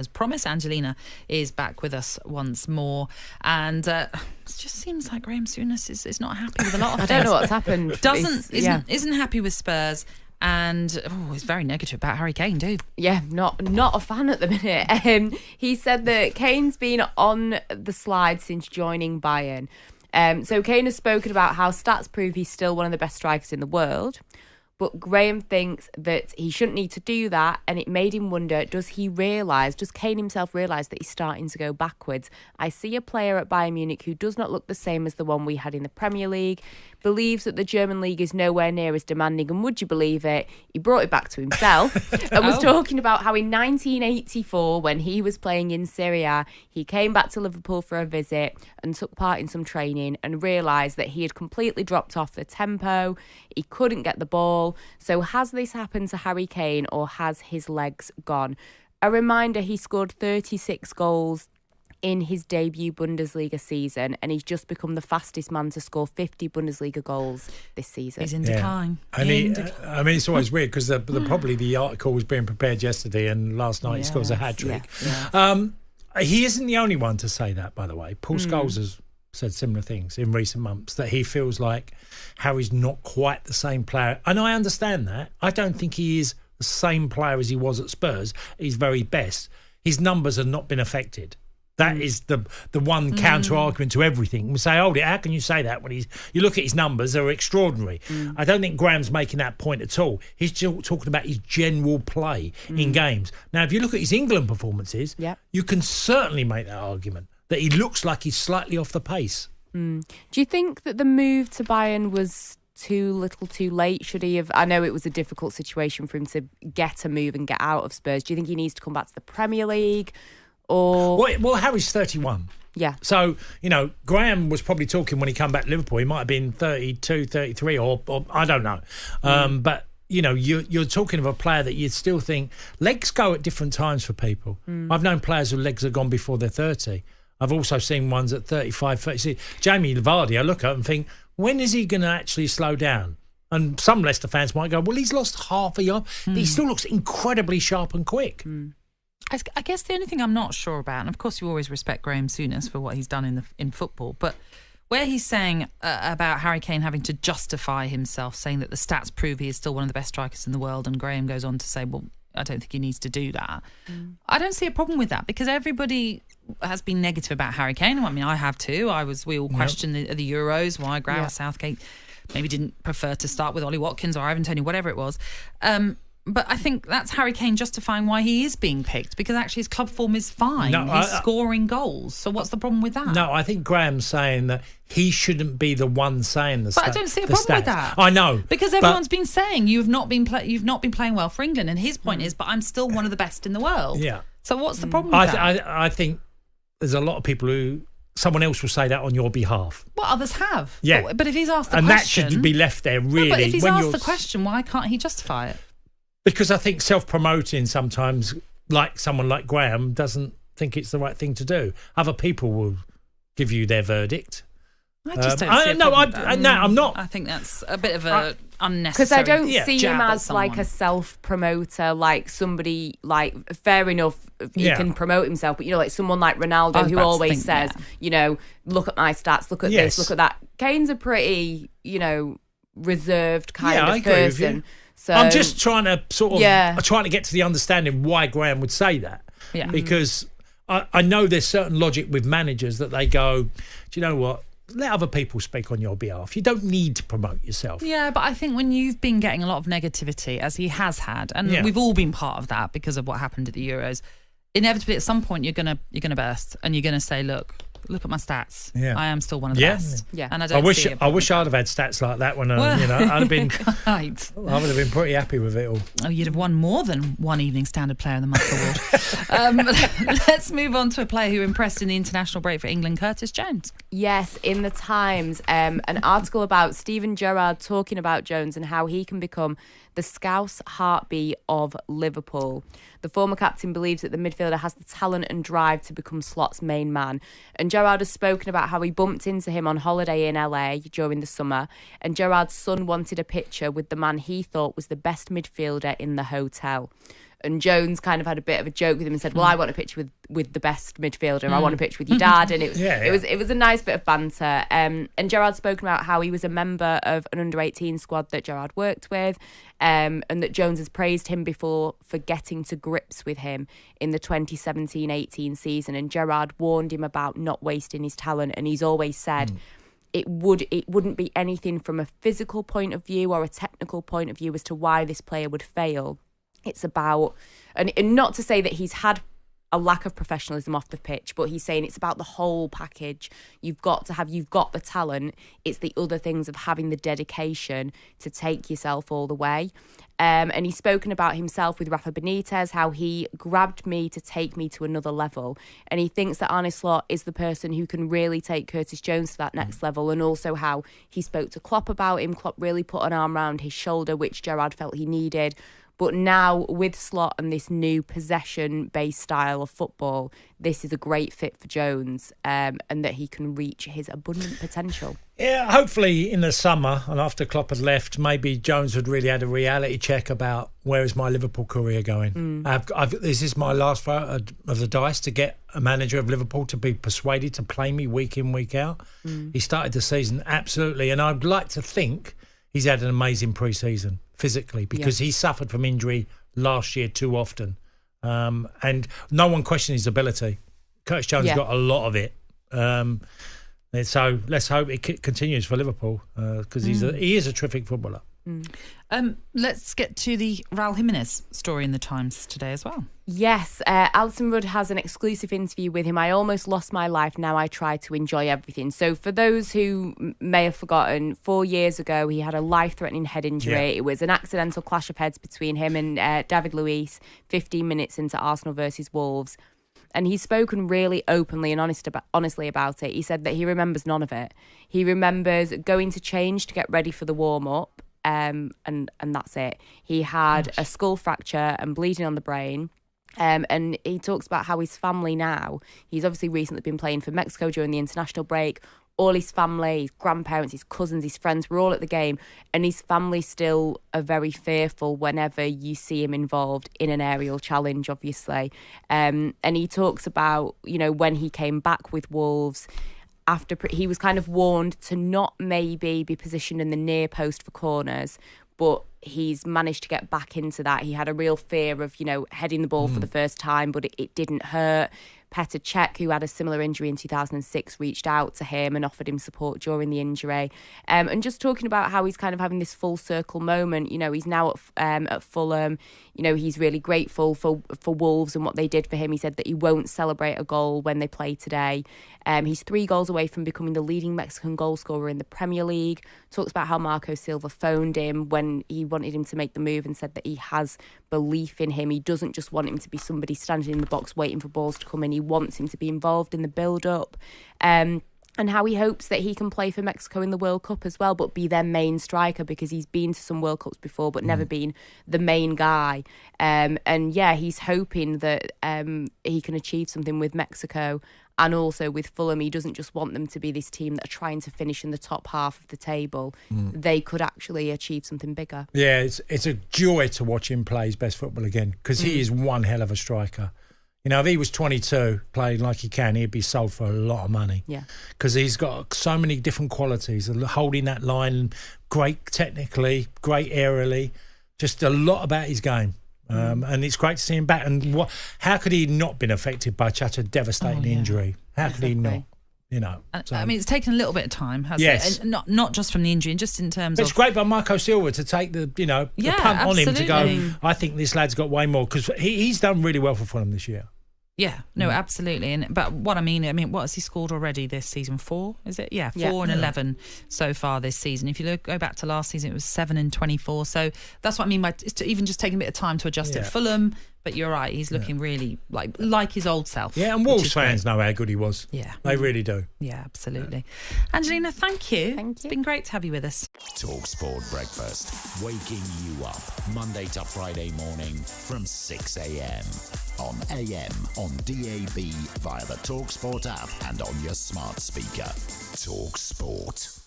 As promised, Angelina is back with us once more. And it just seems like Graham Souness is not happy with a lot of things. I don't know what's happened. Isn't happy with Spurs. And he's very negative about Harry Kane too. Yeah, not a fan at the minute. He said that Kane's been on the slide since joining Bayern. So Kane has spoken about how stats prove he's still one of the best strikers in the world. But Graham thinks that he shouldn't need to do that, and it made him wonder, does Kane himself realise that he's starting to go backwards? I see a player at Bayern Munich who does not look the same as the one we had in the Premier League, believes that the German league is nowhere near as demanding, and would you believe it, he brought it back to himself and was talking about how in 1984, when he was playing in Serie A, he came back to Liverpool for a visit and took part in some training and realised that he had completely dropped off the tempo, he couldn't get the ball. So has this happened to Harry Kane, or has his legs gone? A reminder, he scored 36 goals in his debut Bundesliga season, and he's just become the fastest man to score 50 Bundesliga goals this season. He's in decline. I mean, it's always weird because probably the article was being prepared yesterday, and last night he scores a hat-trick. He isn't the only one to say that, by the way. Paul Scholes has said similar things in recent months, that he feels like Harry's not quite the same player. And I understand that. I don't think he is the same player as he was at Spurs. He's very best. His numbers have not been affected. That is the one counter argument to everything. We say, how can you say that when you look at his numbers, they're extraordinary. I don't think Graham's making that point at all. He's still talking about his general play in games. Now, if you look at his England performances, you can certainly make that argument that he looks like he's slightly off the pace. Do you think that the move to Bayern was too little too late? Should he have... I know it was a difficult situation for him to get a move and get out of Spurs. Do you think he needs to come back to the Premier League? Or... Well, Harry's 31. Yeah. So, Graham was probably talking when he came back to Liverpool. He might have been 32, 33 or I don't know. But, you're talking of a player that you'd still think legs go at different times for people. I've known players whose legs have gone before they're 30. I've also seen ones at 35, 36. Jamie Vardy, I look at and think, when is he going to actually slow down? And some Leicester fans might go, well, he's lost half a yard, but he still looks incredibly sharp and quick. I guess the only thing I'm not sure about, and of course you always respect Graham Souness for what he's done in football, but where he's saying about Harry Kane having to justify himself, saying that the stats prove he is still one of the best strikers in the world, and Graham goes on to say, well, I don't think he needs to do that. I don't see a problem with that, because everybody has been negative about Harry Kane. I mean, I have too. We all questioned the Euros, why Gareth Southgate maybe didn't prefer to start with Ollie Watkins or Ivan Toney, whatever it was. But I think that's Harry Kane justifying why he is being picked, because actually his club form is fine. He's scoring goals. So what's the problem with that? No, I think Graham's saying that he shouldn't be the one saying the stats. But I don't see a problem with that. I know. Because everyone's been saying you've not been playing well for England, and his point is, but I'm still one of the best in the world. Yeah. So what's the problem with that? I think there's a lot of people who... Someone else will say that on your behalf. Well, others have. Yeah. But if he's asked the question... And that should be left there, really. No, but if he's asked the question, why can't he justify it? Because I think self-promoting sometimes, like someone like Graham, doesn't think it's the right thing to do. Other people will give you their verdict. I just don't see a problem. I'm not. I think that's a bit of a unnecessary. Because I don't see him as like a self-promoter, like somebody, like, fair enough, he can promote himself, but like someone like Ronaldo who always says, look at my stats, look at this, look at that. Kane's a pretty, reserved kind of person. So I'm just trying to trying to get to the understanding why Graham would say that. Yeah. Because I know there's certain logic with managers that they go, do you know what? Let other people speak on your behalf. You don't need to promote yourself. Yeah, but I think when you've been getting a lot of negativity, as he has had, and we've all been part of that because of what happened at the Euros, inevitably at some point you're gonna burst and you're gonna say, look at my stats. Yeah. I am still one of the best. Yeah. And I wish I'd have had stats like that when I'd have been I would have been pretty happy with it all. Oh, you'd have won more than one Evening Standard Player of the Month award. Let's move on to a player who impressed in the international break for England, Curtis Jones. Yes, in the Times, an article about Steven Gerrard talking about Jones and how he can become the Scouse heartbeat of Liverpool. The former captain believes that the midfielder has the talent and drive to become Slot's main man. And Gerrard has spoken about how he bumped into him on holiday in LA during the summer, and Gerrard's son wanted a picture with the man he thought was the best midfielder in the hotel. And Jones kind of had a bit of a joke with him and said, well, I want a picture with the best midfielder. I want a picture with your dad. And it was a nice bit of banter. And Gerrard's spoken about how he was a member of an under-18 squad that Gerrard worked with, and that Jones has praised him before for getting to grips with him in the 2017-18 season. And Gerrard warned him about not wasting his talent. And he's always said it wouldn't be anything from a physical point of view or a technical point of view as to why this player would fail. It's about, and not to say that he's had a lack of professionalism off the pitch, but he's saying it's about the whole package. You've got the talent. It's the other things of having the dedication to take yourself all the way. And he's spoken about himself with Rafa Benitez, how he grabbed me to take me to another level. And he thinks that Arne Slot is the person who can really take Curtis Jones to that next level. And also how he spoke to Klopp about him. Klopp really put an arm around his shoulder, which Gerrard felt he needed. But now with Slot and this new possession-based style of football, this is a great fit for Jones, and that he can reach his abundant potential. Yeah, hopefully in the summer and after Klopp had left, maybe Jones had really had a reality check about where is my Liverpool career going. This is my last throw of the dice to get a manager of Liverpool to be persuaded to play me week in, week out. He started the season absolutely, and I'd like to think he's had an amazing pre-season physically because he suffered from injury last year too often. And no one questioned his ability. Curtis Jones got a lot of it. And so let's hope it continues for Liverpool because he is a terrific footballer. Let's get to the Raúl Jiménez story in the Times today as well. Yes, Alison Rudd has an exclusive interview with him. I almost lost my life. Now I try to enjoy everything. So for those who may have forgotten, 4 years ago, he had a life-threatening head injury. Yeah. It was an accidental clash of heads between him and David Luiz, 15 minutes into Arsenal versus Wolves. And he's spoken really openly and honestly about it. He said that he remembers none of it. He remembers going to change to get ready for the warm-up. And that's it. He had a skull fracture and bleeding on the brain. And he talks about how his family now, he's obviously recently been playing for Mexico during the international break. All his family, his grandparents, his cousins, his friends were all at the game. And his family still are very fearful whenever you see him involved in an aerial challenge, obviously. And he talks about, when he came back with Wolves, after he was kind of warned to not maybe be positioned in the near post for corners, but he's managed to get back into that. He had a real fear of, heading the ball for the first time, but it didn't hurt. Petr Cech, who had a similar injury in 2006, reached out to him and offered him support during the injury. And just talking about how he's kind of having this full circle moment. He's now at Fulham. He's really grateful for Wolves and what they did for him. He said that he won't celebrate a goal when they play today. He's 3 goals away from becoming the leading Mexican goal scorer in the Premier League. Talks about how Marco Silva phoned him when he wanted him to make the move and said that he has belief in him. He doesn't just want him to be somebody standing in the box waiting for balls to come in. He wants him to be involved in the build-up. And how he hopes that he can play for Mexico in the World Cup as well, but be their main striker because he's been to some World Cups before but never been the main guy. He's hoping that he can achieve something with Mexico and also with Fulham. He doesn't just want them to be this team that are trying to finish in the top half of the table. They could actually achieve something bigger. Yeah, it's a joy to watch him play his best football again because he is one hell of a striker. If he was 22, playing like he can, he'd be sold for a lot of money. Yeah. Because he's got so many different qualities. Holding that line, great technically, great aerially, just a lot about his game. And it's great to see him back. And how could he not been affected by such a devastating injury? How could he not? It's taken a little bit of time, hasn't it? And not just from the injury, and just in terms of... It's great by Marco Silva to take the punt on him to go, I think this lad's got way more, because he's done really well for Fulham this year. Yeah, no, absolutely. But what what has he scored already this season? 4, is it? Yeah, 4 and 11 so far this season. If you go back to last season, it was 7 and 24. So that's what I mean by even just taking a bit of time to adjust at Fulham. But you're right, he's looking really like his old self. Yeah, and Wolves fans know how good he was. Yeah. They really do. Yeah, absolutely. Angelina, thank you. It's been great to have you with us. talkSPORT Breakfast, waking you up Monday to Friday morning from 6 a.m. on AM, on DAB, via the talkSPORT app and on your smart speaker. talkSPORT.